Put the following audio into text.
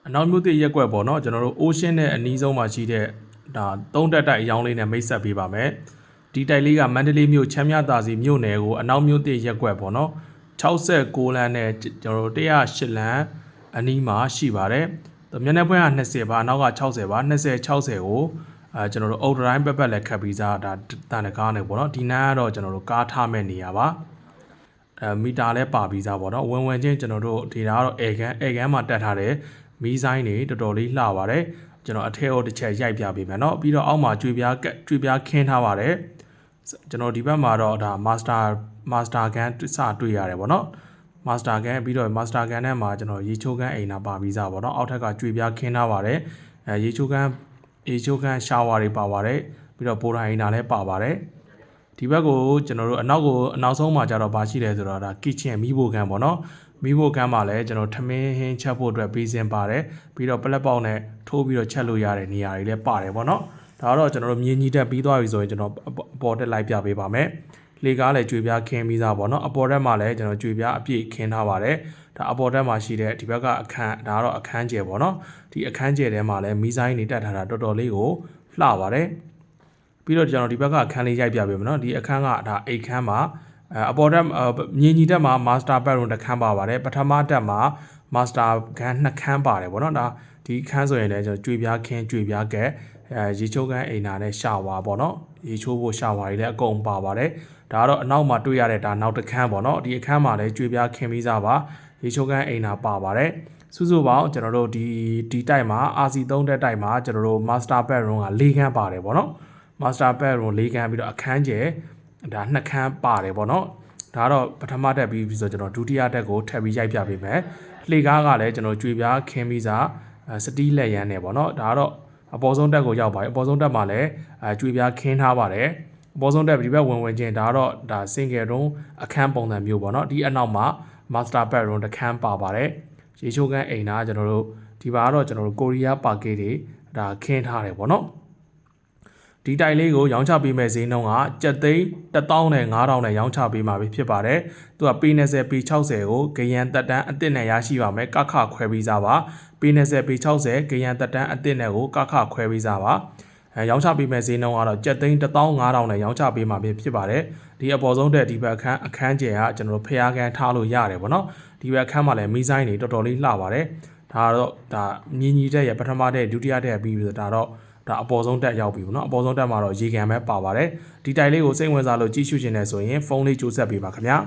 အနောက်မြို့သစ်ရက်ကွက်ပေါ့နော်ကျွန်တော်တို့ Ocean နဲ့အနီးဆုံးမှာရှိတဲ့ဒါ3တက်တိုက်အယောင်းလေးနဲ့မိတ်ဆက်ပေးပါမယ်ဒီတိုက်လေးကမန္တလေးမြို့ချမ်းမြသာစီမြို့နယ်ကိုအနောက်မြို့သစ်ရက်ကွက်ပေါ့နော်69လမ်းနဲ့ကျွန်တော်တို့108လမ်းအနီးမှာရှိပါတယ်မျက်နှာပွင့်က20ပါအနောက်က60ပါ20 60ကိုကျွန်တော်တို့အုတ်တိုင်းပက်ပက်လက်ခတ်ပြီးသားဒါတန်တကားနဲ့ပေါ့နော်ဒီနားကတော့ကျွန်တော်တို့ကားထားမဲ့နေရပါမီတာလဲပါပြီးသားပေါ့နော်ဝင်ချင်းကျွန်တော်တို့ဒီဒါကတော့အဲကန်းမှာတက်ထားတဲ့မီးဆိုင်တွေတော်တော်လေးလှပါတယ်ကျွန်တော်အထက်အော်တစ်ချက်ရိုက်ပြပေးမယ်เนาะပြီးတော့အောက်မှာကြွေပြားခင်းထားပါတယ်ကျွန်တော်ဒီဘက်မှာတော့ဒါမာစတာကန်စတွေ့ရတယ်ပေါ့เนาะမာစတာကန်ပြီးတော့မာစတာကန်ထဲမှာကျွန်တော်ရေချိုးကန်အိမ်နာပါပြီးသားပေါ့เนาะအောက်ထက်ကကြွေပြားခင်းထားပါတယ်ရေချိုးကန်ရှာဝါတွေပါပါတယ်ပြီးတော့ပိုးတိုင်းအိမ်နာလည်းပါပါတယ်ဒီဘက်ကိုကျွန်တော်တို့အနောက်ဆုံးမှာကျတော့ဘာရှိလဲဆိုတော့ဒါ kitchen မီးဖိုကန်ပေါ့နော်မီးဖိုကန်မှာလည်းကျွန်တော်ထမင်းဟင်းချက်ဖို့အတွက်ပေးစင်ပါတယ်ပြီးတော့ပလက်ပေါက်နဲ့ထိုးပြီးတော့ချက်လို့ရတဲ့နေရာတွေလည်းပါတယ်ပေါ့နော်ဒါတော့ကျွန်တော်တို့မြင်းကြီးတက်ပြီးသွားပြီဆိုရင်ကျွန်တော်အပေါ်တက်လိုက်ပြပေးပါမယ်လေကားလည်းကြွေပြားခင်းပြီးသားပေါ့နော်အပေါ်တက်မှာလည်းကျွန်တော်ကြွေပြားအပြည့်ခင်းထားပါတယ်ဒါအပေါ်တက်မှာရှိတဲ့ဒီဘက်ကအခန်းဒါကတော့အခန်းကျယ်ပေါ့နော်ဒီအခန်းကျယ်ထဲမှာလည်းမီးဆိုင်တွေတက်ထားတာတော်တော်လေးကိုလှပါတယ်ပြီးတော့ကျွန်တော်ဒီဘက်ကအခန်းလေးရိုက်ပြပေးမယ်နော်ဒီအခန်းကဒါအိတ်ခန်းမှာအပေါ်တက်မြင်းကြီးတက်မှာမာစတာဘက်ရုံတစ်ခန်းပါပါတယ်ပထမတက်မှာမာစတာခန်း2ခန်းပါတယ်ပေါ့နော်ဒါဒီခန်းဆိုရင်လည်းကျွန်တော်ကြွေပြားခင်းကြွေပြားကဲရေချိုးခန်းအိမ်နာနဲ့ရှာဝါပေါ့နော်ရေချိုးဖို့ရှာဝါတွေလည်းအကုန်ပါပါတယ်ဒါကတော့အနောက်မှာတွေ့ရတဲ့ဒါနောက်တစ်ခန်းပေါ့နော်ဒီအခန်းမှာလည်းကြွေပြားခင်းပြီးသားပါရေချိုးခန်းအိမ်နာပါပါတယ်စုပေါင်းကျွန်တော်တို့ဒီတိုက်မှာ RC3 တက်တိုက်မှာကျွန်တော်တို့ Master Bedroom က4ခန်းပါတယ်ပေါ့နော် Master Bedroom 4ခန်းပြီးတော့အခန်းကျယ်ဒါ2ခန်းပါတယ်ပေါ့နော်ဒါတော့ပထမတက်ပြီးဆိုကျွန်တော်ဒုတိယတက်ကိုထပ်ပြီးရိုက်ပြပေးမယ်လှေကားကလည်းကျွန်တော်ကြွေပြားခင်းပြီးစားစတီးလက်ရန်နဲ့ပေါ့နော်ဒါတော့အပေါ်ဆုံးတက်ကိုရောက်ပါတယ်အပေါ်ဆုံးတက်မှာလည်းကြွေပြားခင်းထားပါတယ်အပေါ်ဆုံးတက်ဒီဘက်ဝင်ချင်းဒါတော့ဒါ single room အခန်းပုံစံမျိုးပေါ့နော်ဒီအနောက်မှာ Master Bedroom တစ်ခန်းပါပါတယ်ရေချိုးခန်းအိမ်သားကျွန်တော်တို့ဒီပါကတော့ကျွန်တော်တို့ကိုရီးယားပါကေးတွေဒါခင်းထားတယ်ပေါ့နော်ဒီတိုင်လေးကိုရောင်းချပေးမဲ့ဈေးနှုန်းကကျပ်သိန်း1,500နဲ့ရောင်းချပေးမှာဖြစ်ပါတယ်သူက P20 P60 ကိုဂရန်တက်တန်းအသစ်နဲ့ရရှိပါမယ်ကခခွဲပြီးစားပါ P20 P60 ဂရန်တက်တန်းအသစ်နဲ့ကိုကခခွဲပြီးစားပါရောင်းချပေးမဲ့ဈေးနှုန်းကတော့ကျပ်သိန်း1,500နဲ့ရောင်းချပေးမှာဖြစ်ပါတယ်ဒီအပေါ်ဆုံးတက်ဒီဘက်အခန်းကျယ်ကကျွန်တော်တို့ဖျားကန်ထားလို့ရတယ်ပေါ့နော်ဒီဘက်အခန်းမှာလည်းမီးဆိုင်တွေတော်တော်လေးလှပါတယ်ဒါတော့ဒါမြင်းကြီးတက်ရပထမတက်ဒုတိယတက်ပြီးဆိုတော့ဒါအပေါ်ဆုံးတက်ရောက်ပြီပေါ့နော်အပေါ်ဆုံးတက်မှာတော့ရေကန်ပဲပါပါတယ်ဒီတိုင်လေးကိုစိတ်ဝင်စားလို့ကြည့်ရှုခြင်းနဲ့ဆိုရင်ဖုန်းလေးကြိုးဆက်ပေးပါခင်ဗျာ